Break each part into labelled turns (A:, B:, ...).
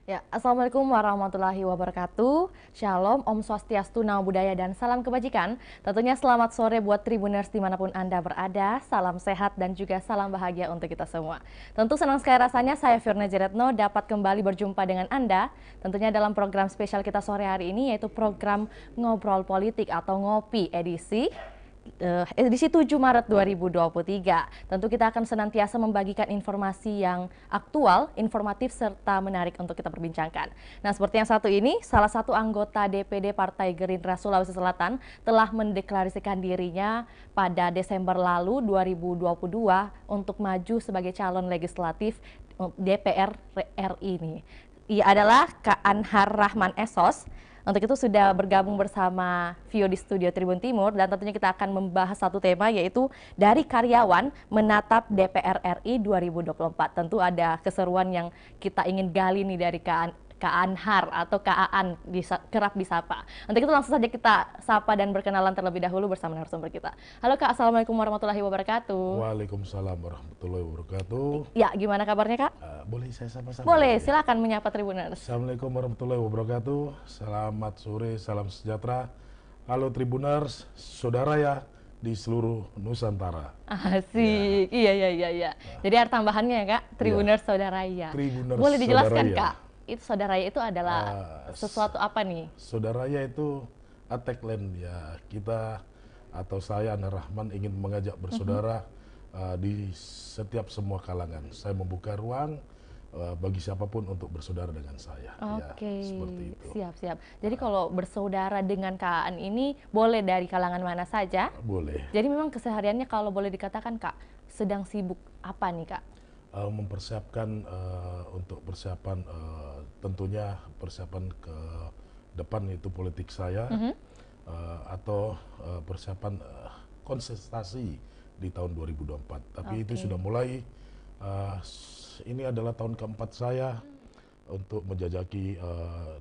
A: Ya, Assalamualaikum warahmatullahi wabarakatuh. Shalom, Om Swastiastu, Namo Buddhaya, dan salam kebajikan. Tentunya selamat sore buat Tribuners dimanapun Anda berada. Salam sehat dan juga salam bahagia untuk kita semua. Tentu senang sekali rasanya saya Firna Jeretno dapat kembali berjumpa dengan Anda. Tentunya dalam program spesial kita sore hari ini yaitu program Ngobrol Politik atau Ngopi edisi 7 Maret 2023. Tentu kita akan senantiasa membagikan informasi yang aktual, informatif, serta menarik untuk kita perbincangkan. Nah, seperti yang satu ini, salah satu anggota DPD Partai Gerindra Sulawesi Selatan telah mendeklarasikan dirinya pada Desember lalu 2022 untuk maju sebagai calon legislatif DPR RI ini. Ia adalah Kak Anhar Rahman Esos. Untuk itu sudah bergabung bersama Vio di studio Tribun Timur, dan tentunya kita akan membahas satu tema, yaitu dari karyawan menatap DPR RI 2024. Tentu ada keseruan yang kita ingin gali nih dari Kak Anhar atau Kak Aan kerap disapa. Untuk itu langsung saja kita sapa dan berkenalan terlebih dahulu bersama narasumber kita. Halo Kak, Assalamualaikum warahmatullahi wabarakatuh.
B: Waalaikumsalam warahmatullahi wabarakatuh.
A: Ya, gimana kabarnya Kak?
B: Boleh saya sama-sama?
A: Boleh, silakan menyapa Tribuners.
B: Assalamualaikum warahmatullahi wabarakatuh. Selamat sore, salam sejahtera. Halo Tribuners, saudara ya di seluruh Nusantara.
A: Asik, iya. Jadi ada tambahannya ya Kak, Tribuners Saudara ya.
B: Tribuners
A: Boleh dijelaskan
B: Saudaraya.
A: Kak, itu Saudara itu adalah sesuatu apa nih?
B: Saudaraya itu tagline ya, kita atau saya Anhar Rahman ingin mengajak bersaudara di setiap semua kalangan. Saya membuka ruang bagi siapapun untuk bersaudara dengan saya.
A: Oke,
B: Ya, seperti itu.
A: siap. Jadi kalau bersaudara dengan Kak Aan ini boleh dari kalangan mana saja?
B: Boleh.
A: Jadi memang kesehariannya kalau boleh dikatakan Kak, sedang sibuk apa nih Kak?
B: Mempersiapkan untuk persiapan tentunya persiapan ke depan itu politik saya atau persiapan kontestasi di tahun 2024. Tapi itu
A: Oke.
B: sudah mulai. Ini adalah tahun keempat saya untuk menjajaki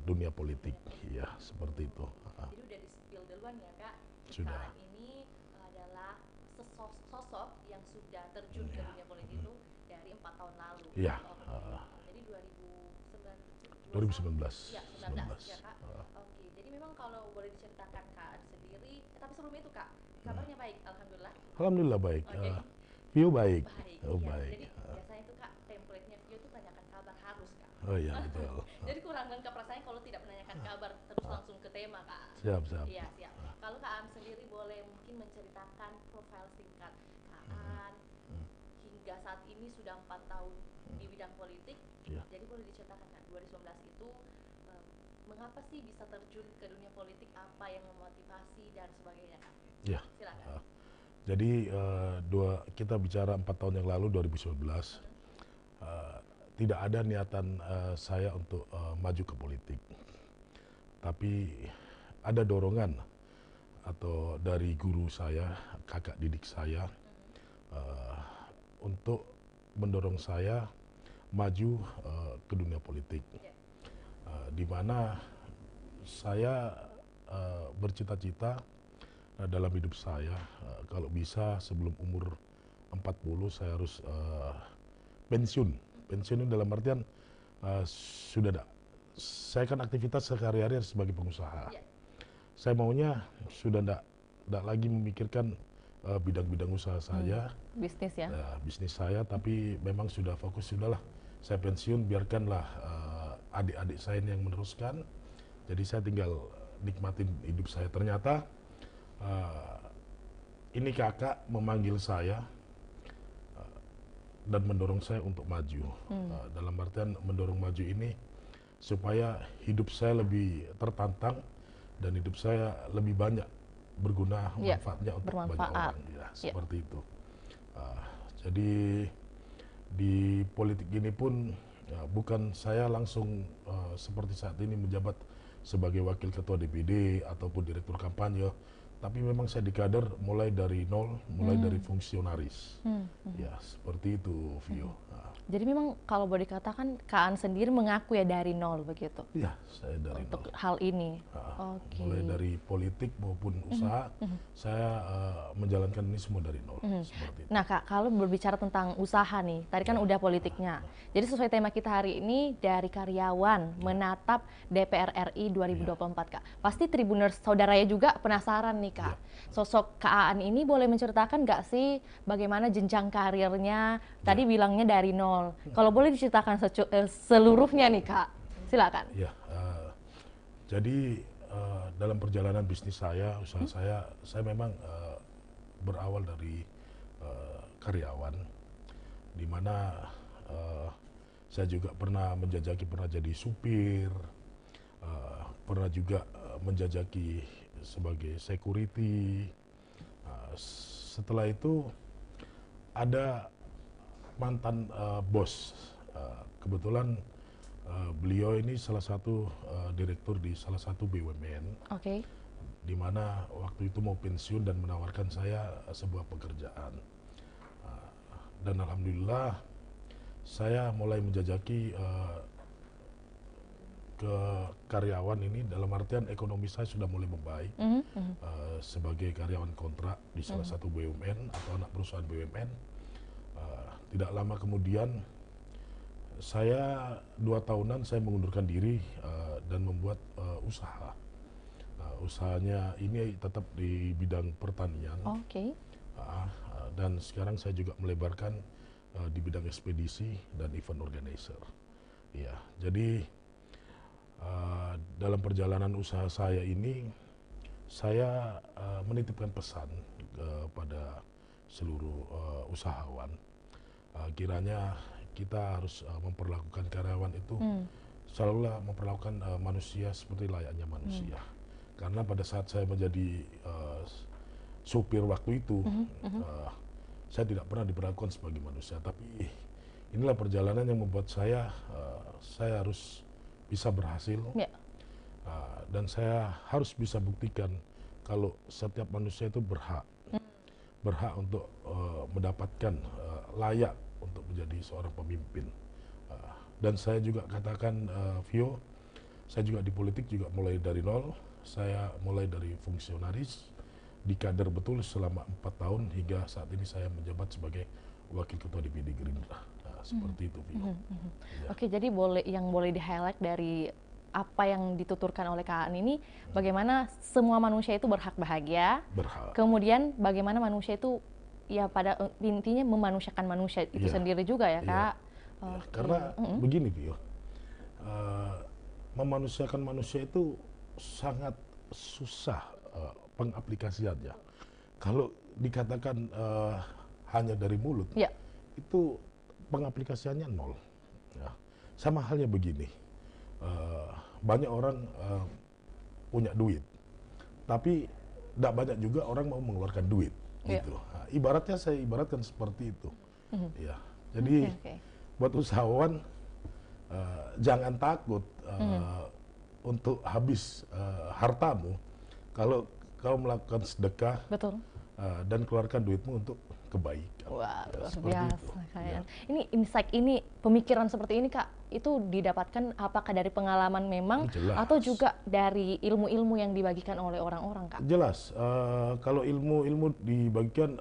B: dunia politik, ya seperti itu.
A: Jadi udah di-spill duluan ya Kak.
B: Sudah.
A: Kak Aan ini adalah sosok yang sudah terjun ke dunia politik itu dari 4 tahun lalu.
B: Iya.
A: Oke. Jadi 2019.
B: 2019.
A: Ya, 19 ya Kak. Oke. Jadi memang kalau boleh diceritakan Kak Aan sendiri, tapi sebelum itu Kak, kabarnya baik, alhamdulillah.
B: Alhamdulillah baik.
A: Oke.
B: View baik.
A: Baik.
B: Oh,
A: Iya.
B: baik.
A: Jadi biasanya itu Kak, template-nya Vio itu tanyakan kabar harus Kak.
B: Oh iya betul.
A: Jadi kurang lengkap rasanya kalau tidak menanyakan kabar, terus langsung ke tema Kak.
B: Siap.
A: Iya, siap. Kalau Kak Aan sendiri boleh mungkin menceritakan profil singkat Kak Aan hingga saat ini sudah 4 tahun di bidang politik.
B: Iya.
A: Jadi boleh diceritakan Kak, 2019 itu mengapa sih bisa terjun ke dunia politik, apa yang memotivasi dan sebagainya Kak?
B: Ya.
A: Silakan.
B: Jadi kita bicara 4 tahun yang lalu 2019, tidak ada niatan saya untuk maju ke politik, tapi ada dorongan atau dari guru saya, kakak didik saya, untuk mendorong saya maju ke dunia politik, di mana saya bercita-cita dalam hidup saya, kalau bisa sebelum umur 40 saya harus pensiun. Pensiun dalam artian sudah ada. Saya kan aktivitas sehari-hari sebagai pengusaha. Saya maunya sudah tidak lagi memikirkan bidang-bidang usaha saya,
A: Bisnis ya?
B: bisnis saya, tapi memang sudah fokus, sudahlah saya pensiun, biarkanlah adik-adik saya yang meneruskan. Jadi saya tinggal nikmatin hidup saya. Ternyata ini kakak memanggil saya dan mendorong saya untuk maju. Dalam artian mendorong maju ini supaya hidup saya lebih tertantang dan hidup saya lebih banyak berguna, manfaatnya untuk banyak orang. Ya, seperti itu. Jadi di politik ini pun bukan saya langsung seperti saat ini menjabat sebagai wakil ketua DPD ataupun direktur kampanye, tapi memang saya dikader mulai dari nol, mulai dari fungsionaris. Ya, seperti itu, Vio.
A: Jadi memang kalau boleh dikatakan Kak Aan sendiri mengaku ya dari nol begitu?
B: Iya, saya dari
A: untuk
B: nol.
A: hal ini.
B: Mulai dari politik maupun usaha, saya menjalankan ini semua dari nol. Seperti itu.
A: Nah Kak, kalau berbicara tentang usaha nih, tadi kan udah politiknya. Jadi sesuai tema kita hari ini, dari karyawan menatap DPR RI 2024 Kak. Pasti Tribuners saudaranya juga penasaran nih Kak. Sosok Kak Aan ini boleh menceritakan nggak sih bagaimana jenjang karirnya? Tadi bilangnya dari nol. Kalau boleh diceritakan seluruhnya nih Kak, silakan.
B: Ya, jadi dalam perjalanan bisnis saya, usaha saya memang berawal dari karyawan, di mana saya juga pernah jadi supir, pernah juga menjajaki sebagai security. Setelah itu ada mantan bos, kebetulan beliau ini salah satu direktur di salah satu BUMN, di mana waktu itu mau pensiun dan menawarkan saya sebuah pekerjaan. Dan alhamdulillah saya mulai menjajaki ke karyawan ini, dalam artian ekonomi saya sudah mulai membaik sebagai karyawan kontrak di salah satu BUMN atau anak perusahaan BUMN. Tidak lama kemudian saya 2 tahunan saya mengundurkan diri dan membuat usaha. Usahanya ini tetap di bidang pertanian. Dan sekarang saya juga melebarkan di bidang ekspedisi dan event organizer. Ya, jadi dalam perjalanan usaha saya ini saya menitipkan pesan kepada seluruh usahawan. Kiranya kita harus memperlakukan karyawan itu selalu memperlakukan manusia seperti layaknya manusia. Karena pada saat saya menjadi supir waktu itu, saya tidak pernah diperlakukan sebagai manusia. Tapi inilah perjalanan yang membuat saya harus bisa berhasil. Dan saya harus bisa buktikan kalau setiap manusia itu berhak untuk mendapatkan layak untuk menjadi seorang pemimpin. Dan saya juga katakan, Vio, saya juga di politik juga mulai dari nol. Saya mulai dari fungsionaris, dikader betul selama 4 tahun hingga saat ini saya menjabat sebagai Wakil Ketua DPD Gerindra. Seperti itu, Vio.
A: Oke, jadi yang boleh di-highlight dari apa yang dituturkan oleh Kak Aan ini, bagaimana semua manusia itu berhak bahagia. Kemudian bagaimana manusia itu ya pada intinya memanusiakan manusia itu sendiri juga ya Kak.
B: Karena begini, Vio, memanusiakan manusia itu sangat susah pengaplikasiannya. Kalau dikatakan hanya dari mulut, itu pengaplikasiannya nol. Sama halnya begini, banyak orang punya duit, tapi tidak banyak juga orang mau mengeluarkan duit. Gitu. Ibaratnya saya ibaratkan seperti itu. Ya, jadi buat usahawan jangan takut untuk habis hartamu kalau kau melakukan sedekah dan keluarkan duitmu untuk kebaikan.
A: Wah, luar biasa. Ini insight ini, pemikiran seperti ini Kak, itu didapatkan apakah dari pengalaman memang atau juga dari ilmu-ilmu yang dibagikan oleh orang-orang Kak?
B: Jelas, kalau ilmu dibagikan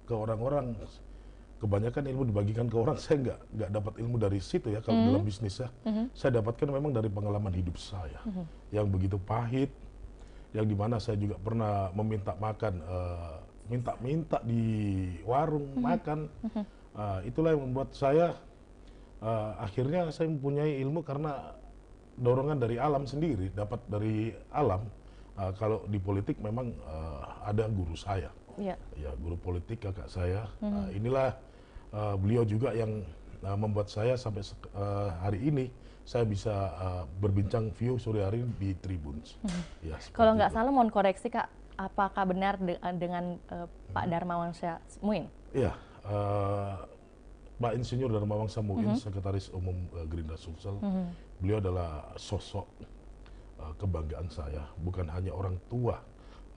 B: ke orang-orang, kebanyakan ilmu dibagikan ke orang, saya nggak dapat ilmu dari situ ya kalau dalam bisnis ya. Saya dapatkan memang dari pengalaman hidup saya yang begitu pahit, yang dimana saya juga pernah meminta makan, minta di warung makan. Itulah yang membuat saya akhirnya saya mempunyai ilmu karena dorongan dari alam sendiri, dapat dari alam. Kalau di politik memang ada guru saya, ya guru politik kakak saya. Inilah beliau juga yang membuat saya sampai hari ini saya bisa berbincang Vio sore hari di Tribuns.
A: Kalau nggak salah, mohon koreksi Kak, apakah benar dengan Pak Darmawan Samuin?
B: Iya, Pak Insinyur Darmawan Samuin, Sekretaris Umum Gerindra Sulsel. Beliau adalah sosok kebanggaan saya, bukan hanya orang tua,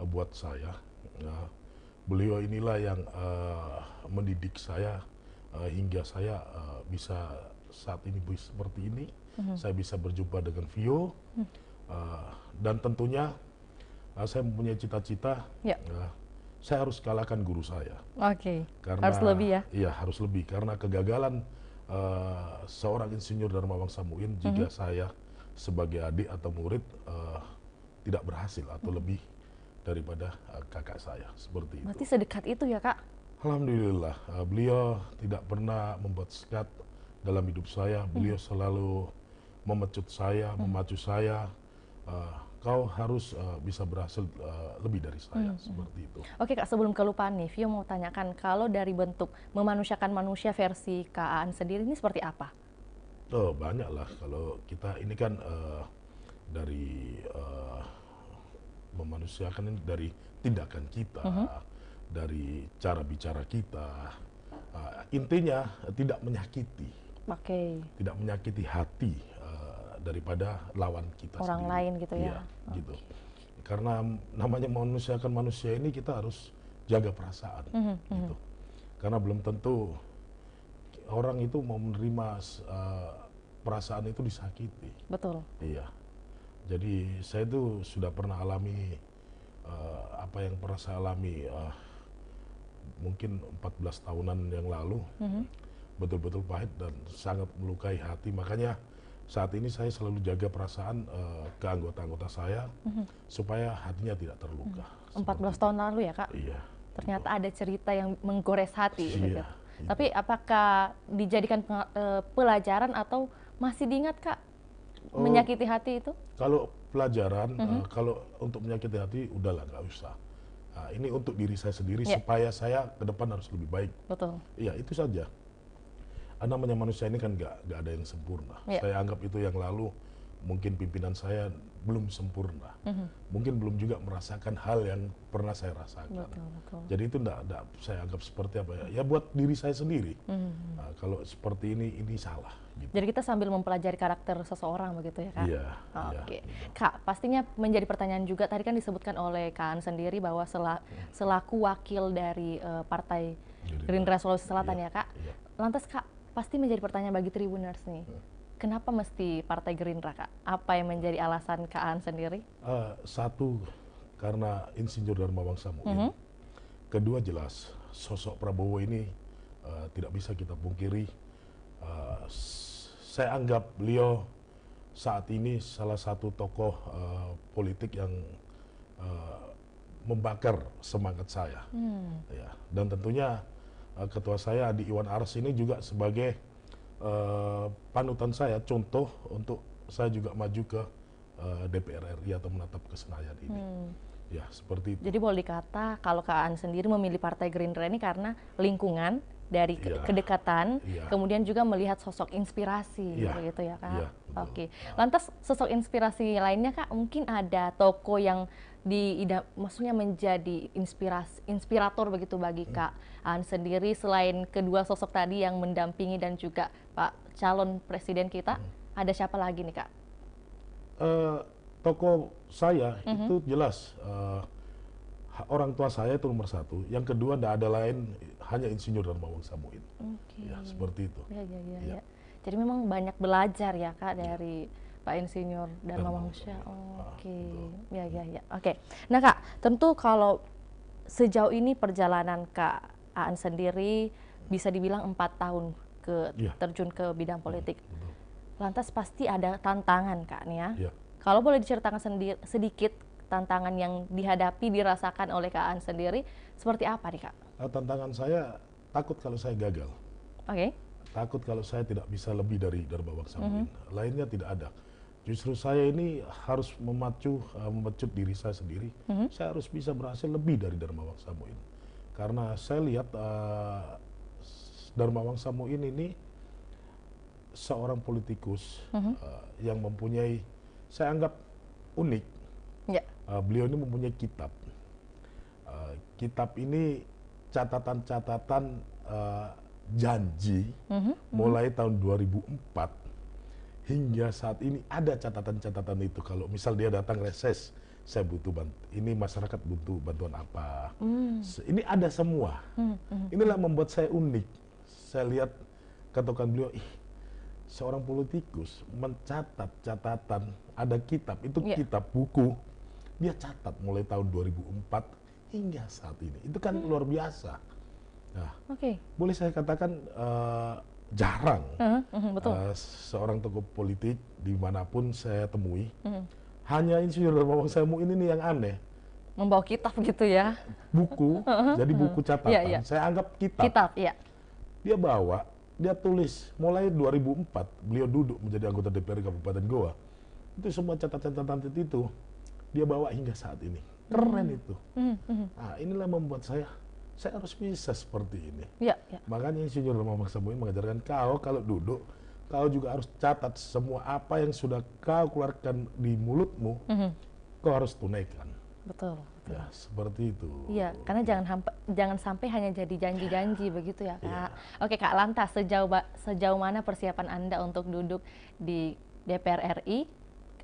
B: buat saya. Beliau inilah yang mendidik saya hingga saya bisa saat ini seperti ini. Saya bisa berjumpa dengan Vio, dan tentunya saya mempunyai cita-cita. Saya harus kalahkan guru saya.
A: Karena harus lebih ya?
B: Iya, harus lebih. Karena kegagalan seorang insinyur Dharma Wangsa Muin jika saya sebagai adik atau murid tidak berhasil atau lebih daripada kakak saya, seperti itu.
A: Berarti sedekat itu ya, Kak?
B: Alhamdulillah, beliau tidak pernah membuat sekat dalam hidup saya. Beliau selalu memecut saya, memacu saya. Kau harus bisa berhasil lebih dari saya, seperti itu.
A: Oke Kak, sebelum kelupaan nih, Vio mau tanyakan, kalau dari bentuk memanusiakan manusia versi Kak Aan sendiri ini seperti apa?
B: Oh, banyak lah. Kalau kita ini kan dari memanusiakan ini dari tindakan kita, dari cara bicara kita. Intinya tidak menyakiti. Tidak menyakiti hati daripada lawan kita
A: orang
B: sendiri.
A: Lain gitu ya.
B: Iya, gitu. Karena namanya memanusiakan manusia ini kita harus jaga perasaan, gitu. Karena belum tentu orang itu mau menerima perasaan itu disakiti.
A: Betul.
B: Iya. Jadi saya itu sudah pernah alami apa yang pernah saya alami mungkin 14 tahunan yang lalu. Betul-betul pahit dan sangat melukai hati. Makanya saat ini saya selalu jaga perasaan ke anggota-anggota saya supaya hatinya tidak terluka.
A: 14 tahun lalu ya, Kak?
B: Iya.
A: Ternyata ada cerita yang menggores hati.
B: Iya,
A: gitu.
B: iya.
A: Tapi apakah dijadikan pelajaran atau masih diingat, Kak, menyakiti hati itu?
B: Kalau pelajaran, kalau untuk menyakiti hati, udahlah, nggak usah. Ini untuk diri saya sendiri supaya saya ke depan harus lebih baik.
A: Betul.
B: Iya, itu saja. Namanya manusia ini kan nggak ada yang sempurna. Saya anggap itu yang lalu mungkin pimpinan saya belum sempurna. Mungkin belum juga merasakan hal yang pernah saya rasakan.
A: Betul.
B: Jadi itu enggak saya anggap seperti apa ya? Ya buat diri saya sendiri. Kalau seperti ini salah. Gitu.
A: Jadi kita sambil mempelajari karakter seseorang begitu ya, Kak?
B: Iya.
A: Oke. Kak, pastinya menjadi pertanyaan juga, tadi kan disebutkan oleh Kak Aan sendiri bahwa selaku wakil dari Partai Gerindra Sulawesi Selatan ya, Kak? Lantas Kak, pasti menjadi pertanyaan bagi Tribuners nih. Kenapa mesti Partai Gerindra, Kak? Apa yang menjadi alasan Kak Aan sendiri?
B: Satu, karena Insinyur Dharma Wangsa Muin. Kedua, jelas sosok Prabowo ini tidak bisa kita pungkiri. Saya anggap beliau saat ini salah satu tokoh politik yang membakar semangat saya. Ya. Dan tentunya ketua saya Adi Iwan Ars ini juga sebagai panutan saya, contoh untuk saya juga maju ke DPR RI atau menatap ke Senayan ini. Ya, seperti itu.
A: Jadi boleh dikata kalau Kak Aan sendiri memilih Partai Gerindra ini karena lingkungan, dari kedekatan, kemudian juga melihat sosok inspirasi, gitu ya, Kak? Oke. Lantas sosok inspirasi lainnya, Kak, mungkin ada tokoh yang maksudnya menjadi inspirator begitu bagi Kak Aan sendiri, selain kedua sosok tadi yang mendampingi dan juga Pak calon presiden kita, ada siapa lagi nih, Kak?
B: Tokoh saya itu jelas orang tua saya itu nomor satu. Yang kedua tidak ada lain, hanya Insinyur Dharma Wangsa Muin. Ya, seperti itu.
A: Ya. Jadi memang banyak belajar ya, Kak, dari Pak Insinyur Dharma Wangsa. Oke. Nah, Kak, tentu kalau sejauh ini perjalanan Kak Aan sendiri bisa dibilang 4 tahun terjun ke bidang politik. Lantas pasti ada tantangan, Kak, nih ya. Kalau boleh diceritakan sedikit tantangan yang dihadapi, dirasakan oleh Kak Aan sendiri, seperti apa nih, Kak?
B: Tantangan saya takut kalau saya gagal. Takut kalau saya tidak bisa lebih dari Dharma Wangsa Muin. Lainnya tidak ada. Justru saya ini harus memecut diri saya sendiri. Saya harus bisa berhasil lebih dari Dharma Wangsa Muin. Karena saya lihat Dharma Wangsa Muin ini seorang politikus yang mempunyai, saya anggap unik. Beliau ini mempunyai kitab. Kitab ini catatan-catatan janji mulai tahun 2004 hingga saat ini ada catatan-catatan itu. Kalau misal dia datang reses saya butuh ini masyarakat butuh bantuan apa. Ini ada semua. Inilah membuat saya unik. Saya lihat katakan beliau, seorang politikus mencatat catatan, ada kitab, itu kitab buku, dia catat mulai tahun 2004 hingga saat ini. Itu kan luar biasa. Nah, boleh saya katakan jarang
A: betul.
B: Seorang tokoh politik dimanapun saya temui, hanya Insinyur Darmawan Semu ini nih yang aneh.
A: Membawa kitab gitu ya?
B: Buku, jadi buku catatan, saya anggap kitab.
A: Kitab, iya.
B: Dia bawa, dia tulis, mulai 2004, beliau duduk menjadi anggota DPR Kabupaten Goa. Itu semua catatan-catatan itu, dia bawa hingga saat ini. Keren itu. Nah, inilah membuat saya harus bisa seperti ini. Makanya Insinyur Darmawan Semu mengajarkan kau kalau duduk, kau juga harus catat semua apa yang sudah kau keluarkan di mulutmu, kau harus tunaikan.
A: Betul.
B: Ya, seperti itu.
A: Iya, karena jangan sampai hanya jadi janji-janji begitu ya, Kak. Oke, Kak, lantas sejauh mana persiapan Anda untuk duduk di DPR RI?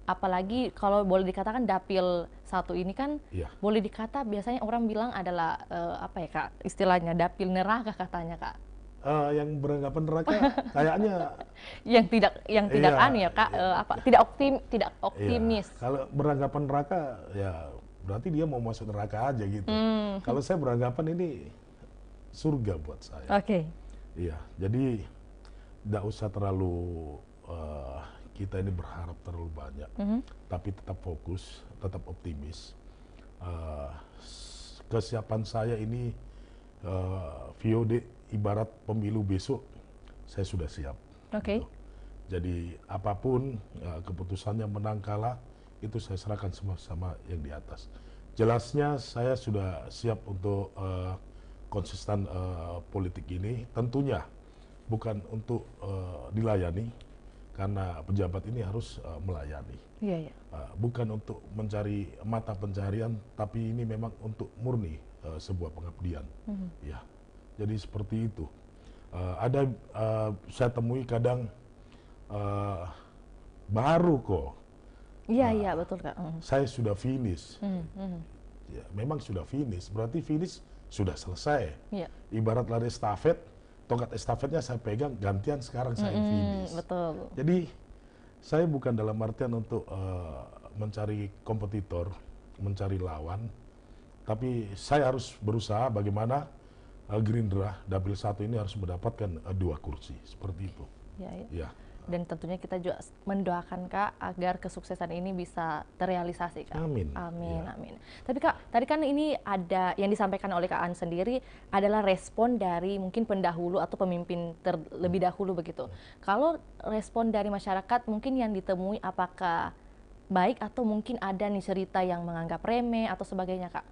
A: Apalagi kalau boleh dikatakan Dapil 1 ini kan boleh dikata biasanya orang bilang adalah apa ya, Kak? Istilahnya Dapil neraka katanya, Kak.
B: Yang beranggapan neraka kayaknya
A: yang tidak anu ya, Kak, tidak optimis.
B: Kalau beranggapan neraka ya berarti dia mau masuk neraka aja gitu. Kalau saya beranggapan ini surga buat saya. Iya, jadi tidak usah terlalu kita ini berharap terlalu banyak, tapi tetap fokus, tetap optimis. Kesiapan saya ini VOD ibarat pemilu besok, saya sudah siap. Gitu. Jadi apapun keputusannya menang kalah, itu saya serahkan semua sama yang di atas. Jelasnya saya sudah siap untuk konsisten politik ini, tentunya bukan untuk dilayani, karena pejabat ini harus melayani. Bukan untuk mencari mata pencarian, tapi ini memang untuk murni sebuah pengabdian. Ya, jadi seperti itu. Ada saya temui kadang baru kok.
A: Iya, betul, Kak.
B: Saya sudah finish. Ya, memang sudah finish, berarti finish sudah selesai. Ibarat lari estafet, tongkat estafetnya saya pegang, gantian sekarang saya finish.
A: Betul.
B: Jadi saya bukan dalam artian untuk mencari kompetitor, mencari lawan, tapi saya harus berusaha bagaimana Gerindra Dapil 1 ini harus mendapatkan 2 kursi, seperti itu. Ya.
A: Dan tentunya kita juga mendoakan, Kak, agar kesuksesan ini bisa terrealisasi, Kak.
B: Amin.
A: Amin. Tapi, Kak, tadi kan ini ada yang disampaikan oleh Kak Aan sendiri adalah respon dari mungkin pendahulu atau pemimpin terlebih dahulu begitu. Kalau respon dari masyarakat mungkin yang ditemui apakah baik atau mungkin ada nih cerita yang menganggap remeh atau sebagainya, Kak?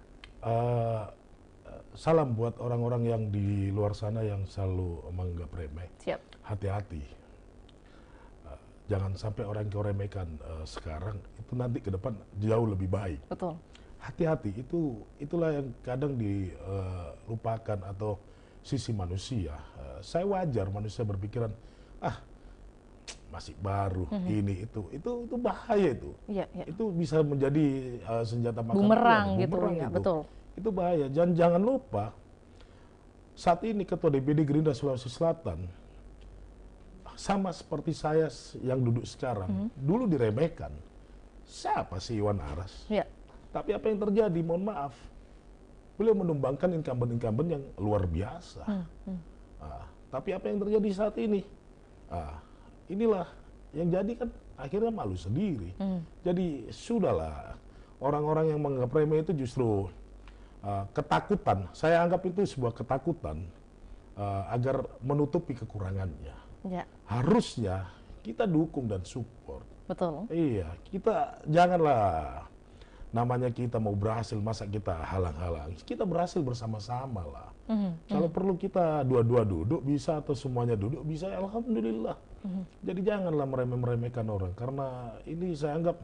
B: Salam buat orang-orang yang di luar sana yang selalu menganggap remeh. Hati-hati. Jangan sampai orang yang remehkan sekarang itu nanti ke depan jauh lebih baik.
A: Betul.
B: Hati-hati, itulah yang kadang dilupakan atau sisi manusia. Saya wajar manusia berpikiran, masih baru, ini itu bahaya itu. Itu bisa menjadi senjata makan
A: bumerang gitu ya, betul.
B: Itu bahaya. Jangan lupa saat ini Ketua DPD Gerindra Sulawesi Selatan sama seperti saya yang duduk sekarang, dulu diremehkan. Siapa sih Iwan Aras? Tapi apa yang terjadi? Mohon maaf, beliau menumbangkan incumbent-incumbent yang luar biasa. Tapi apa yang terjadi saat ini? Inilah yang jadi kan akhirnya malu sendiri. Jadi sudahlah, orang-orang yang menganggap remeh itu justru ketakutan. Saya anggap itu sebuah ketakutan agar menutupi kekurangannya. Harusnya kita dukung dan support.
A: Betul.
B: Iya, kita janganlah namanya kita mau berhasil, masa kita halang-halang. Kita berhasil bersama-sama lah. Kalau perlu kita dua-dua duduk bisa, atau semuanya duduk bisa, alhamdulillah. Jadi janganlah meremeh-meremehkan orang, karena ini saya anggap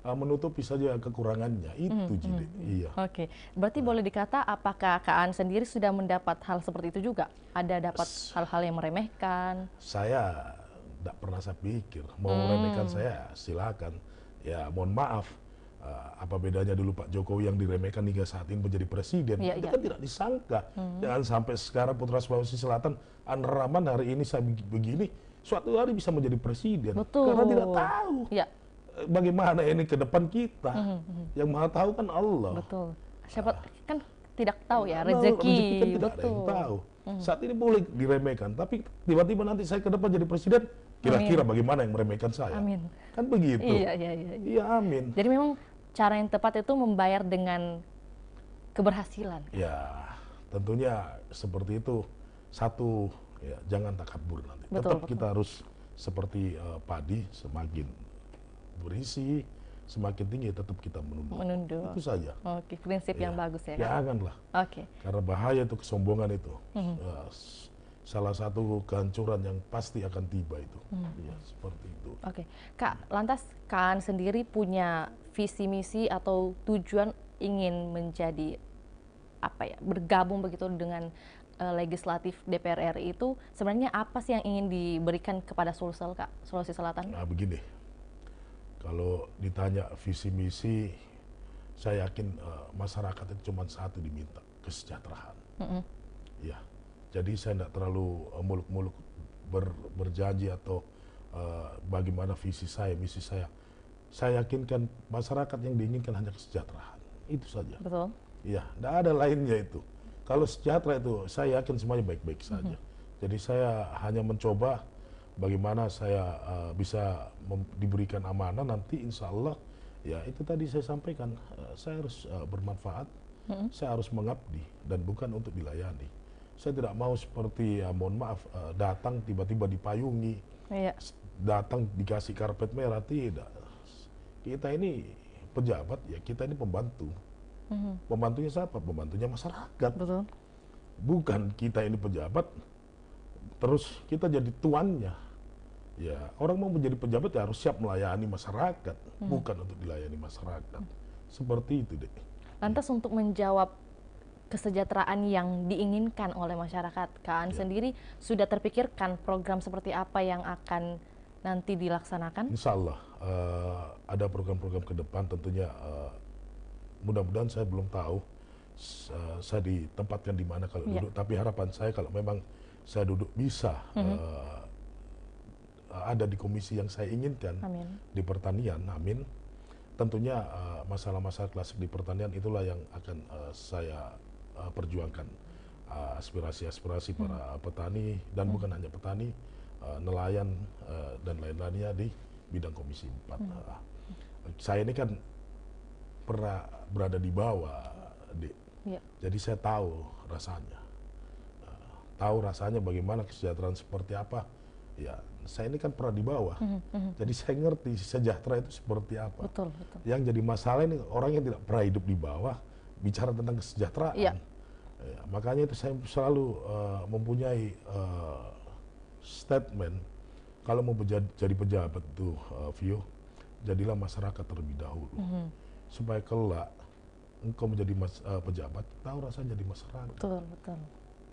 B: menutupi saja kekurangannya. Itu jadi. Iya.
A: Oke, berarti boleh dikata apakah Kak Aan sendiri sudah mendapat hal seperti itu juga? Ada dapat hal-hal yang meremehkan?
B: Saya tidak pernah saya pikir mau meremehkan saya, silakan. Ya mohon maaf, Apa bedanya dulu Pak Jokowi yang diremehkan hingga saat ini menjadi presiden? Itu kan tidak disangka. Jangan sampai sekarang putra Sulawesi Selatan, Andra Rahman hari ini saya begini, suatu hari bisa menjadi presiden.
A: Betul.
B: Karena tidak tahu bagaimana ini ke depan kita. Yang maha tahu kan Allah.
A: Betul. Siapa kan tidak tahu ya rezeki.
B: Kan tidak ada yang tahu. Saat ini boleh diremehkan, tapi tiba-tiba nanti saya ke depan jadi presiden, kira-kira bagaimana yang meremehkan saya?
A: Amin.
B: Kan begitu. Iya, amin.
A: Jadi memang cara yang tepat itu membayar dengan keberhasilan.
B: Ya, tentunya seperti itu. Satu, ya, jangan takabur nanti. Tetap kita harus seperti padi, semakin berisi, semakin tinggi tetap kita menunduk. Itu saja.
A: Oke, prinsip yang bagus ya.
B: Janganlah.
A: Oke.
B: Karena bahaya itu kesombongan itu. Salah satu kehancuran yang pasti akan tiba itu. Ya, seperti itu.
A: Oke, Kak, lantas Kak sendiri punya visi misi atau tujuan ingin menjadi apa ya, bergabung begitu dengan legislatif DPR RI itu sebenarnya apa sih yang ingin diberikan kepada Sulsel, Kak, Sulawesi Selatan?
B: Nah, begini. Kalau ditanya visi misi, saya yakin masyarakat itu cuma satu diminta, kesejahteraan. Ya, jadi saya tidak terlalu muluk-muluk berjanji atau bagaimana visi saya, misi saya. Saya yakinkan masyarakat yang diinginkan hanya kesejahteraan, itu saja.
A: Betul.
B: Ya, tidak ada lainnya itu. Kalau sejahtera itu, saya yakin semuanya baik-baik saja. Jadi saya hanya mencoba bagaimana saya bisa diberikan amanah nanti, insya Allah, ya itu tadi saya sampaikan, saya harus bermanfaat, saya harus mengabdi, dan bukan untuk dilayani. Saya tidak mau seperti, mohon maaf, datang tiba-tiba dipayungi, datang dikasih karpet merah, tidak. Kita ini pejabat, ya kita ini pembantu. Pembantunya siapa? Pembantunya masyarakat.
A: Betul.
B: Bukan kita ini pejabat, terus kita jadi tuannya. Ya, orang mau menjadi pejabat ya harus siap melayani masyarakat, bukan untuk dilayani masyarakat. Seperti itu deh.
A: Lantas untuk menjawab kesejahteraan yang diinginkan oleh masyarakat, Kak sendiri sudah terpikirkan program seperti apa yang akan nanti dilaksanakan?
B: Insya Allah ada program-program ke depan tentunya. Mudah-mudahan, saya belum tahu saya ditempatkan di mana kalau duduk, tapi harapan saya kalau memang saya duduk bisa ada di komisi yang saya inginkan. Di pertanian, amin. Tentunya masalah-masalah klasik di pertanian itulah yang akan saya perjuangkan, aspirasi-aspirasi para petani, dan bukan hanya petani, nelayan dan lain-lainnya di bidang komisi 4. Saya ini kan pernah berada di bawah, jadi saya tahu rasanya. Tahu rasanya bagaimana kesejahteraan seperti apa. Ya, saya ini kan pernah di bawah, jadi saya ngerti sejahtera itu seperti apa.
A: Betul.
B: Yang jadi masalah ini orang yang tidak pernah hidup di bawah bicara tentang kesejahteraan. Ya, makanya itu saya selalu mempunyai statement, kalau mau jadi pejabat itu, Vio, jadilah masyarakat terlebih dahulu. Supaya kelak engkau menjadi pejabat, tahu rasanya jadi masyarakat.
A: Betul.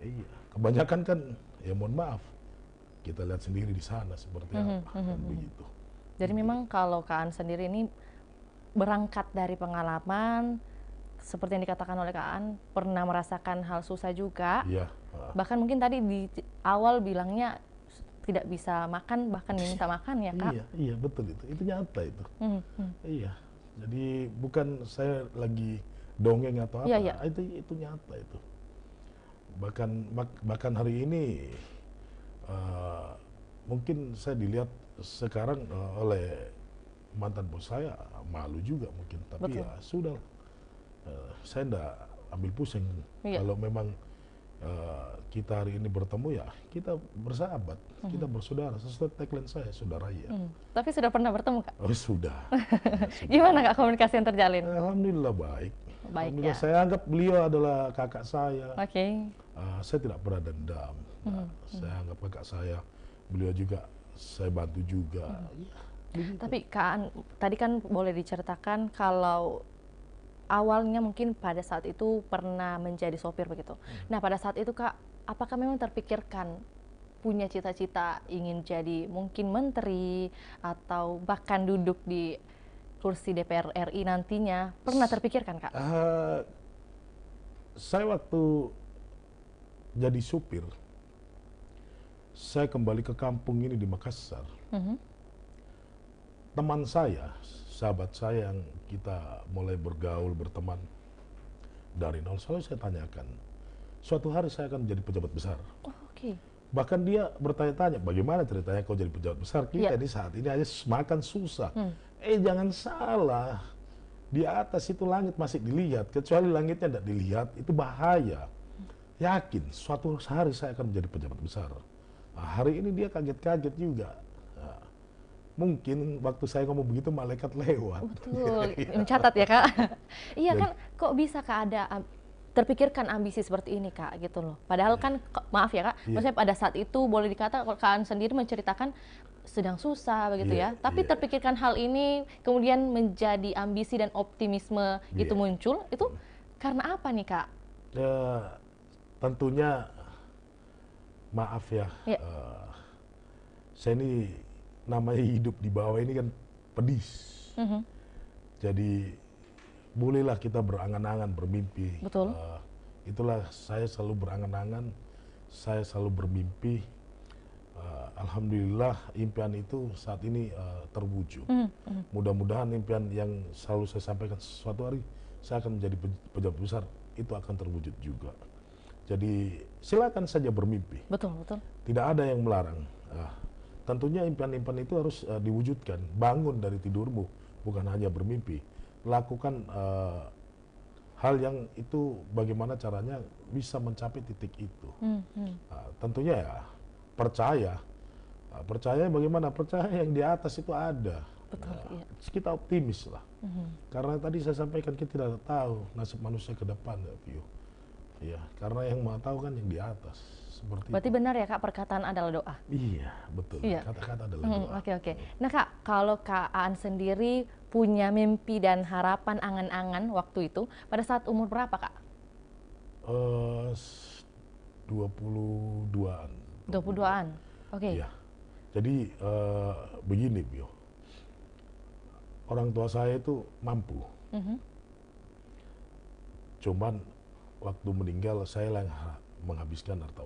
B: Iya, kebanyakan kan, ya mohon maaf, kita lihat sendiri di sana seperti apa, kan begitu.
A: Jadi memang kalau Kak sendiri ini berangkat dari pengalaman, seperti yang dikatakan oleh Kak pernah merasakan hal susah juga.
B: Iya.
A: Bahkan mungkin tadi di awal bilangnya tidak bisa makan, bahkan minta makan ya Kak.
B: Iya betul itu nyata itu. Iya. Jadi bukan saya lagi dongeng atau apa, itu nyata itu. Bahkan hari ini mungkin saya dilihat sekarang oleh mantan bos saya, malu juga mungkin, tapi ya sudah, saya enggak ambil pusing. Kalau memang kita hari ini bertemu, ya kita bersahabat, kita bersaudara, sesuai tagline saya, saudara ya.
A: Tapi sudah pernah bertemu Kak?
B: Oh, sudah.
A: Gimana Kak komunikasi yang terjalin?
B: Alhamdulillah baik. Alhamdulillah,
A: ya.
B: saya anggap beliau adalah kakak saya. Saya tidak pernah dendam. Saya anggap kakak saya, beliau juga saya bantu juga.
A: Tapi Kak tadi kan boleh diceritakan kalau awalnya mungkin pada saat itu pernah menjadi sopir begitu. Nah pada saat itu Kak, apakah memang terpikirkan punya cita-cita ingin jadi mungkin menteri atau bahkan duduk di kursi DPR RI nantinya, pernah terpikirkan, Kak?
B: Saya waktu jadi supir, saya kembali ke kampung ini di Makassar. Teman saya, sahabat saya yang kita mulai bergaul, berteman dari nol, selalu saya tanyakan, suatu hari saya akan menjadi pejabat besar.
A: Oh, oke.
B: Bahkan dia bertanya-tanya, bagaimana ceritanya kau jadi pejabat besar? Kita di saat ini aja makan susah. Jangan salah, di atas itu langit masih dilihat, kecuali langitnya tidak dilihat, itu bahaya. Yakin, suatu hari saya akan menjadi pejabat besar. Nah, hari ini dia kaget-kaget juga. Nah, mungkin waktu saya ngomong begitu malaikat lewat.
A: Betul, mencatat ya, Kak. Iya kan, kok bisa Kak ada terpikirkan ambisi seperti ini, Kak, gitu loh. Padahal kan, maaf ya, Kak, maksudnya pada saat itu boleh dikata Kak sendiri menceritakan sedang susah begitu ya. Tapi terpikirkan hal ini kemudian menjadi ambisi dan optimisme itu muncul, itu karena apa nih, Kak?
B: Tentunya maaf ya, saya ini namanya hidup di bawah ini kan pedis. Jadi bolehlah kita berangan-angan, bermimpi.
A: Betul.
B: Itulah saya selalu berangan-angan, saya selalu bermimpi. Alhamdulillah impian itu saat ini terwujud. Mudah-mudahan impian yang selalu saya sampaikan, suatu hari saya akan menjadi pejabat besar, itu akan terwujud juga. Jadi silakan saja bermimpi.
A: Betul, betul.
B: Tidak ada yang melarang. Tentunya impian-impian itu harus diwujudkan. Bangun dari tidurmu, bukan hanya bermimpi. Lakukan hal yang itu bagaimana caranya bisa mencapai titik itu. Tentunya ya percaya. Percaya bagaimana? Percaya yang di atas itu ada.
A: Betul, iya.
B: Kita optimis lah. Karena tadi saya sampaikan kita tidak tahu nasib manusia ke depan, Vio. Ya, karena yang mau tahu kan yang di atas. Seperti
A: Berarti
B: itu.
A: benar ya, Kak, perkataan adalah doa?
B: Iya, betul.
A: Iya.
B: Kata-kata adalah doa.
A: Oke. Nah, Kak, kalau Kak Aan sendiri punya mimpi dan harapan angan-angan waktu itu, pada saat umur berapa, Kak?
B: 22-an.
A: 22-an? Oke.
B: Iya. Jadi begini, Bio. Orang tua saya itu mampu. Cuman waktu meninggal saya yang menghabiskan harta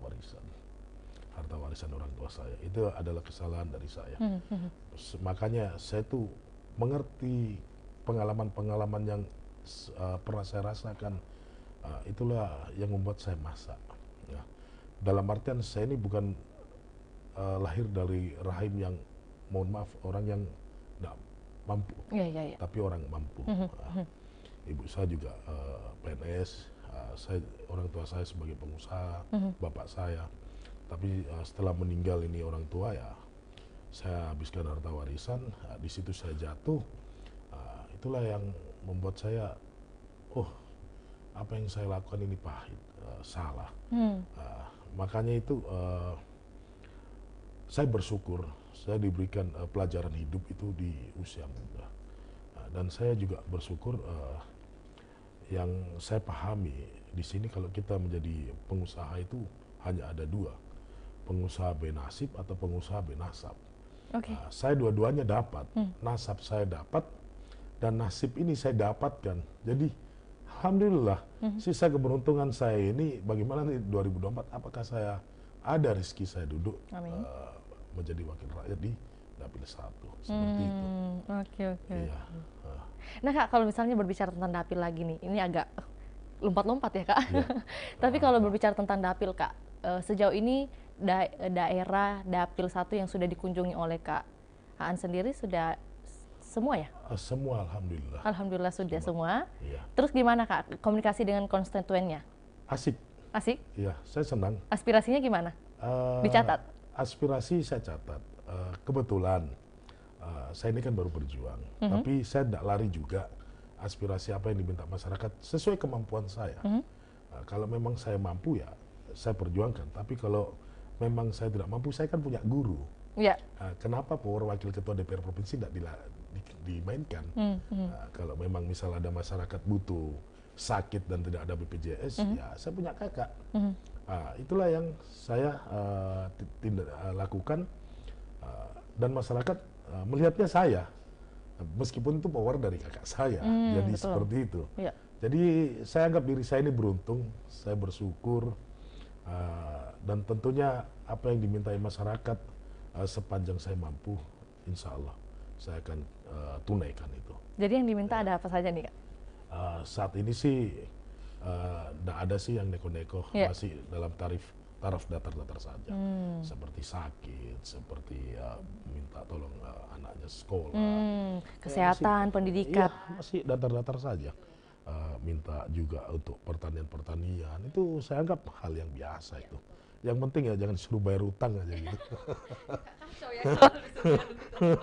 B: warisan orang tua saya. Itu adalah kesalahan dari saya. Makanya saya tuh mengerti pengalaman-pengalaman yang pernah saya rasakan. Itulah yang membuat saya masak. Ya. Dalam artian saya ini bukan lahir dari rahim yang, mohon maaf, orang yang tidak mampu. Tapi orang mampu. Ibu saya juga PNS. Orang tua saya sebagai pengusaha, bapak saya. Tapi setelah meninggal ini orang tua ya, saya habiskan harta warisan. Di situ saya jatuh. Itulah yang membuat saya, apa yang saya lakukan ini pahit, salah. Makanya itu saya bersyukur saya diberikan pelajaran hidup itu di usia muda. Dan saya juga bersyukur yang saya pahami di sini kalau kita menjadi pengusaha itu hanya ada dua, pengusaha benasib atau pengusaha benasab. Saya dua-duanya dapat, nasab saya dapat dan nasib ini saya dapatkan. Jadi alhamdulillah sisa keberuntungan saya ini bagaimana nih 2024, apakah saya ada rezeki saya duduk menjadi wakil rakyat di Dapil 1 seperti itu.
A: Oke.
B: Iya.
A: Nah, Kak, kalau misalnya berbicara tentang dapil lagi nih, ini agak lompat-lompat ya, Kak.
B: Iya.
A: Tapi kalau berbicara tentang dapil, Kak, sejauh ini daerah dapil 1 yang sudah dikunjungi oleh Kak Aan sendiri sudah semua ya?
B: Semua alhamdulillah.
A: Alhamdulillah sudah semua.
B: Iya.
A: Terus gimana, Kak, komunikasi dengan konstituennya?
B: Asik.
A: Asik?
B: Iya, saya senang.
A: Aspirasinya gimana? Dicatat?
B: Aspirasi saya catat. Kebetulan saya ini kan baru berjuang, tapi saya tidak lari juga aspirasi apa yang diminta masyarakat sesuai kemampuan saya. Kalau memang saya mampu ya saya perjuangkan, tapi kalau memang saya tidak mampu, saya kan punya guru.
A: Iya.
B: Kenapa power wakil ketua DPR provinsi tidak dimainkan? Kalau memang misal ada masyarakat butuh sakit dan tidak ada BPJS, ya saya punya kakak. Itulah yang saya lakukan, dan masyarakat melihatnya saya Meskipun itu power dari kakak saya, jadi
A: betul.
B: seperti itu.
A: Ya.
B: Jadi saya anggap diri saya ini beruntung, saya bersyukur, dan tentunya apa yang dimintai masyarakat sepanjang saya mampu, insya Allah saya akan tunaikan itu.
A: Jadi yang diminta ada apa saja nih Kak?
B: Saat ini sih tidak ada sih yang neko-neko, masih dalam taraf datar-datar saja, seperti sakit, seperti minta tolong anaknya sekolah,
A: kesehatan, pendidikan.
B: Iya, masih datar-datar saja. Minta juga untuk pertanian itu saya anggap hal yang biasa itu. Yang penting ya jangan suruh bayar utang aja gitu.
A: Kacau ya kalau disuruh gitu.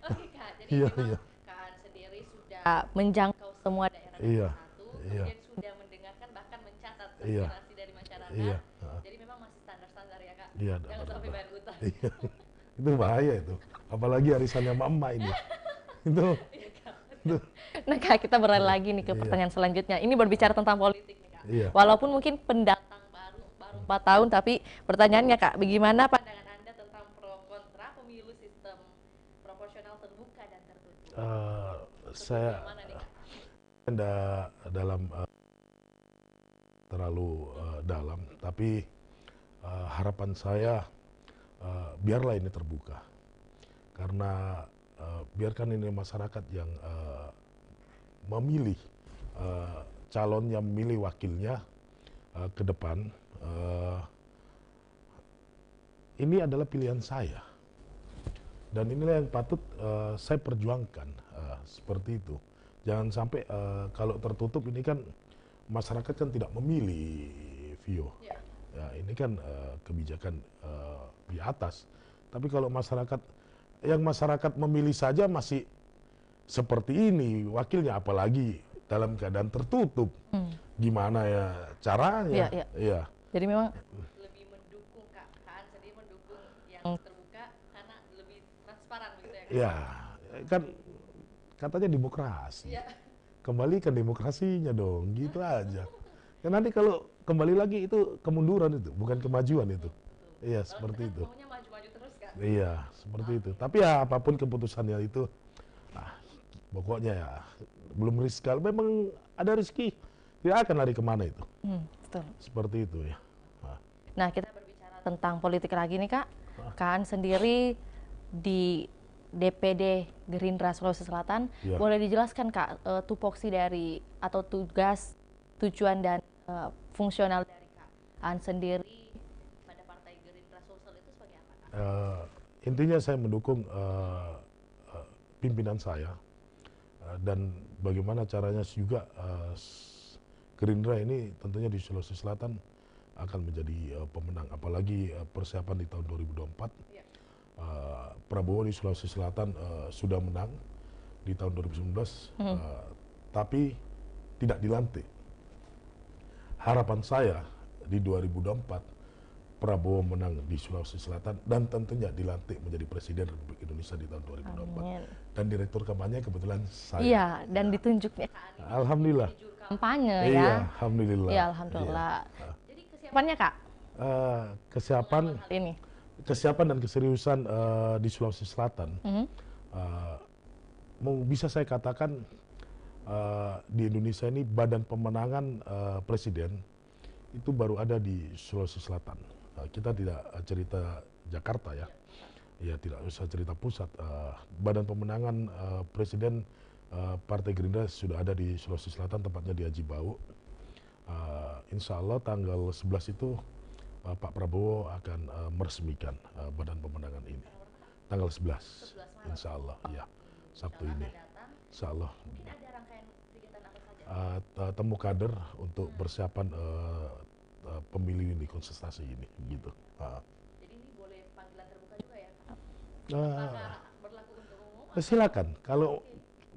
A: Oke Kak, jadi memang Kak Aan sendiri sudah menjangkau semua daerah satu, kemudian sudah mendengarkan bahkan mencatat aspirasi dari masyarakat. Jadi memang masih standar-standar ya Kak. Jangan sampai bayar utang.
B: Itu bahaya itu. Apalagi arisannya mama ini. Itu.
A: Nah Kak, kita beralih lagi nih ke pertanyaan selanjutnya. Ini berbicara tentang politik nih Kak. Walaupun mungkin pendatang baru 4 tahun, tapi pertanyaannya Kak, bagaimana pandangan Anda tentang pro kontra pemilu sistem proporsional terbuka dan tertutup?
B: Saya dalam terlalu dalam, tapi harapan saya biarlah ini terbuka, karena biarkan ini masyarakat yang memilih calonnya, memilih wakilnya ke depan. Ini adalah pilihan saya, dan inilah yang patut saya perjuangkan, seperti itu. Jangan sampai kalau tertutup ini kan masyarakat kan tidak memilih, Vio. Ya, ini kan kebijakan di atas. Tapi kalau masyarakat memilih saja masih seperti ini wakilnya, apalagi dalam keadaan tertutup, gimana ya caranya?
A: Iya. Jadi memang lebih mendukung Kak Aan sendiri mendukung yang terbuka karena lebih transparan gitu ya Kak?
B: Ya, kan katanya demokrasi. Kembalikan demokrasinya dong, gitu aja. Ya nanti kalau kembali lagi itu kemunduran itu, bukan kemajuan itu. Iya, seperti itu.
A: Maunya maju-maju terus Kak?
B: Iya, seperti itu. Tapi ya apapun keputusannya itu, pokoknya ya belum rezeki. Kalau memang ada rezeki, tidak akan lari kemana itu.
A: Betul.
B: Seperti itu ya.
A: Nah, kita berbicara tentang politik lagi nih Kak. Kak Aan sendiri di DPD Gerindra Sulawesi Selatan, boleh dijelaskan Kak tupoksi dari atau tugas, tujuan dan fungsional dari Kak Aan sendiri pada Partai Gerindra Sulsel itu sebagai apa Kak?
B: Intinya saya mendukung pimpinan saya, dan bagaimana caranya juga Gerindra ini tentunya di Sulawesi Selatan akan menjadi pemenang, apalagi persiapan di tahun 2024. Prabowo di Sulawesi Selatan sudah menang di tahun 2019, tapi tidak dilantik. Harapan saya di 2024 Prabowo menang di Sulawesi Selatan dan tentunya dilantik menjadi Presiden Republik Indonesia di tahun 2024.
A: Amin.
B: Dan direktur kampanye kebetulan saya.
A: Iya, dan ditunjuknya.
B: Alhamdulillah.
A: Kampanye ya.
B: Iya, alhamdulillah.
A: Iya, alhamdulillah. Jadi kesiapannya Kak?
B: Kesiapan dan keseriusan di Sulawesi Selatan, bisa saya katakan di Indonesia ini badan pemenangan presiden itu baru ada di Sulawesi Selatan. Kita tidak cerita Jakarta ya, tidak usah cerita pusat. Badan pemenangan presiden Partai Gerindra sudah ada di Sulawesi Selatan, tempatnya di Aji Bau. Insya Allah tanggal 11 itu Pak Prabowo akan meresmikan badan pemenangan ini. Tanggal 11, insya Allah, ya, Sabtu ini. Insya Allah.
A: Mungkin ada rangkaian kegiatan apa saja?
B: Temu kader untuk persiapan pemilu ini, kontestasi ini, gitu.
A: Jadi ini boleh panggilan terbuka juga ya? Apakah berlaku untuk umum?
B: Silakan. Kalau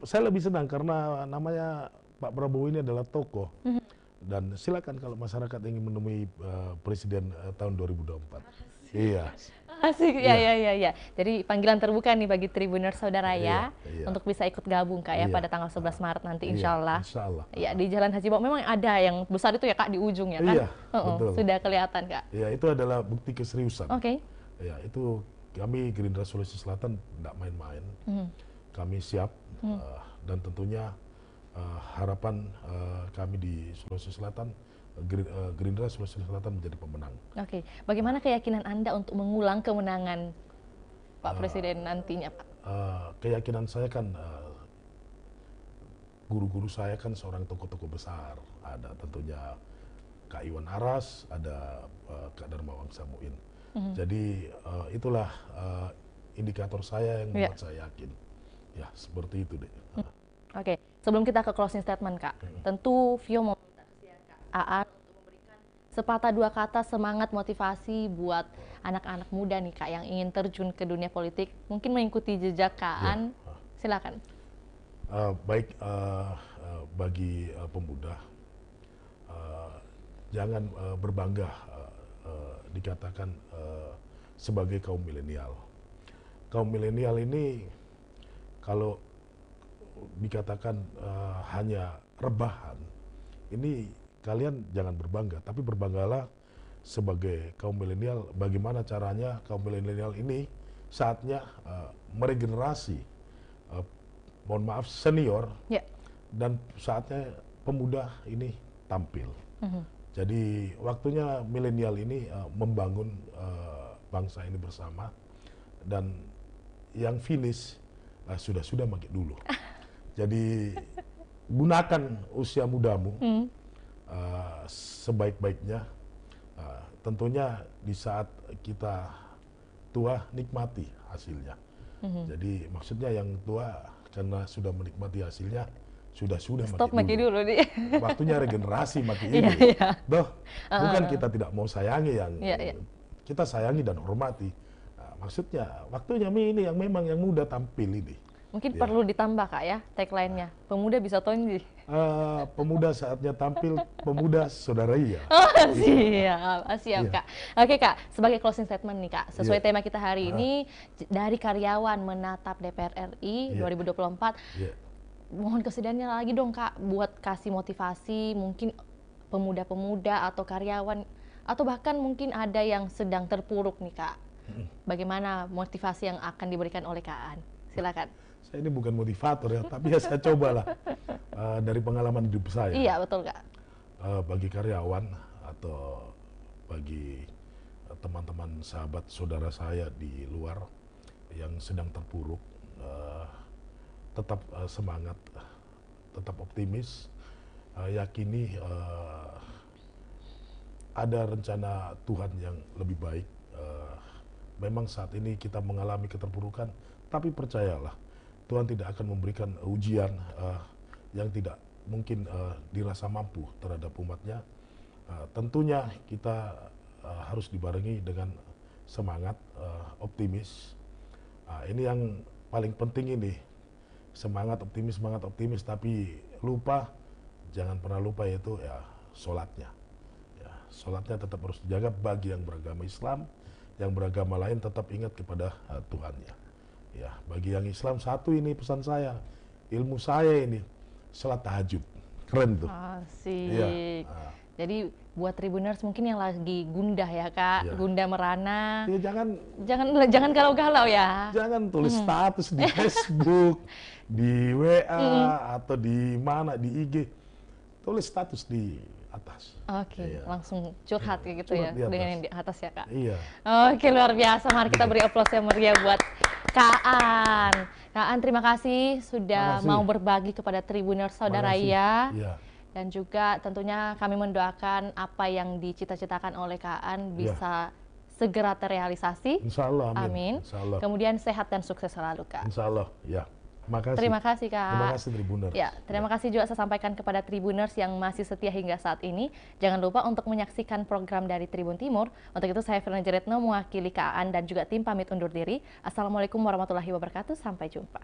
B: saya lebih senang karena namanya Pak Prabowo ini adalah tokoh. Dan silakan kalau masyarakat ingin menemui presiden tahun 2024. Iya.
A: Asik, ya. Jadi panggilan terbuka nih bagi Tribuners Saudara ya, untuk bisa ikut gabung Kak ya pada tanggal 11 Maret nanti insya Allah.
B: Insya Allah.
A: Ya, di Jalan Haji Bau memang ada yang besar itu ya Kak di ujung ya kan?
B: Iya, betul.
A: Sudah kelihatan Kak.
B: Ya, itu adalah bukti keseriusan.
A: Oke.
B: Ya, itu kami Gerindra Sulawesi Selatan tidak main-main. kami siap dan tentunya harapan kami di Sulawesi Selatan, Gerindra Sulawesi Selatan menjadi pemenang.
A: Oke, bagaimana keyakinan Anda untuk mengulang kemenangan Pak Presiden nantinya, Pak?
B: Keyakinan saya kan, guru-guru saya kan seorang tokoh-tokoh besar. Ada tentunya Kak Iwan Aras, ada Kak Darmawan Samuin. Jadi itulah indikator saya yang membuat saya yakin. Ya, seperti itu deh.
A: Oke, sebelum kita ke closing statement, Kak, tentu Vio mau minta Kak Aan untuk memberikan sepatah dua kata semangat motivasi buat anak-anak muda nih, Kak, yang ingin terjun ke dunia politik, mungkin mengikuti jejak Kak Aan. Silakan.
B: Baik, bagi pemuda, jangan berbangga dikatakan sebagai kaum milenial. Kaum milenial ini kalau dikatakan hanya rebahan, ini kalian jangan berbangga, tapi berbanggalah sebagai kaum milenial. Bagaimana caranya kaum milenial ini saatnya meregenerasi, mohon maaf, senior, dan saatnya pemuda ini tampil. Jadi waktunya milenial ini membangun bangsa ini bersama, dan yang finish sudah makin dulu. Jadi gunakan usia mudamu sebaik-baiknya. Tentunya di saat kita tua, nikmati hasilnya. Jadi maksudnya yang tua karena sudah menikmati hasilnya, sudah
A: stop maki dulu nih.
B: Waktunya regenerasi maki ini. Bukan kita tidak mau sayangi yang kita sayangi dan hormati. Maksudnya waktunya ini yang memang yang muda tampil ini.
A: Mungkin perlu ditambah, Kak, ya tagline-nya. Pemuda bisa tonji.
B: Pemuda saatnya tampil, pemuda saudara iya.
A: Siap, Kak. Oke, Kak, sebagai closing statement nih, Kak, sesuai tema kita hari ini, dari karyawan menatap DPR RI 2024, mohon kesediaannya lagi dong, Kak, buat kasih motivasi mungkin pemuda-pemuda atau karyawan, atau bahkan mungkin ada yang sedang terpuruk nih, Kak. Bagaimana motivasi yang akan diberikan oleh Kak Aan? Silakan.
B: Saya ini bukan motivator ya, tapi ya saya cobalah dari pengalaman hidup saya.
A: Iya, betul, Kak.
B: Bagi karyawan atau bagi teman-teman sahabat saudara saya di luar yang sedang terpuruk, tetap semangat, tetap optimis, yakini ada rencana Tuhan yang lebih baik. Memang saat ini kita mengalami keterpurukan, tapi percayalah, Tuhan tidak akan memberikan ujian yang tidak mungkin dirasa mampu terhadap umatnya. Tentunya kita harus dibarengi dengan semangat, optimis. Ini yang paling penting ini, semangat optimis, tapi jangan pernah lupa yaitu ya sholatnya. Ya, sholatnya tetap harus dijaga bagi yang beragama Islam, yang beragama lain tetap ingat kepada Tuhannya. Ya, bagi yang Islam satu ini pesan saya, ilmu saya ini sholat tahajud, keren tuh.
A: Asik. Ya. Jadi buat Tribuners mungkin yang lagi gundah ya, Kak, gundah merana.
B: Ya,
A: jangan galau-galau ya.
B: Jangan tulis status di Facebook, di WA atau di mana, di IG, tulis status di atas.
A: Oke, langsung curhat kayak gitu ya, dengan yang di atas ya, Kak.
B: Iya.
A: Oke, luar biasa. Mari kita beri aplaus yang meriah buat Kak Aan. Kak Aan, terima kasih sudah mau berbagi kepada Tribuners Saudara ya. Dan juga tentunya kami mendoakan apa yang dicita-citakan oleh Kak Aan bisa segera terrealisasi.
B: Insya Allah,
A: amin.
B: Insya Allah.
A: Kemudian sehat dan sukses selalu, Kak.
B: Insya Allah, ya. Makasih.
A: Terima kasih, Kak.
B: Terima kasih, Tribuners.
A: Ya, terima kasih juga saya sampaikan kepada Tribuners yang masih setia hingga saat ini. Jangan lupa untuk menyaksikan program dari Tribun Timur. Untuk itu saya Firna Jeretno mewakili Kak Aan dan juga tim pamit undur diri. Assalamualaikum warahmatullahi wabarakatuh. Sampai jumpa.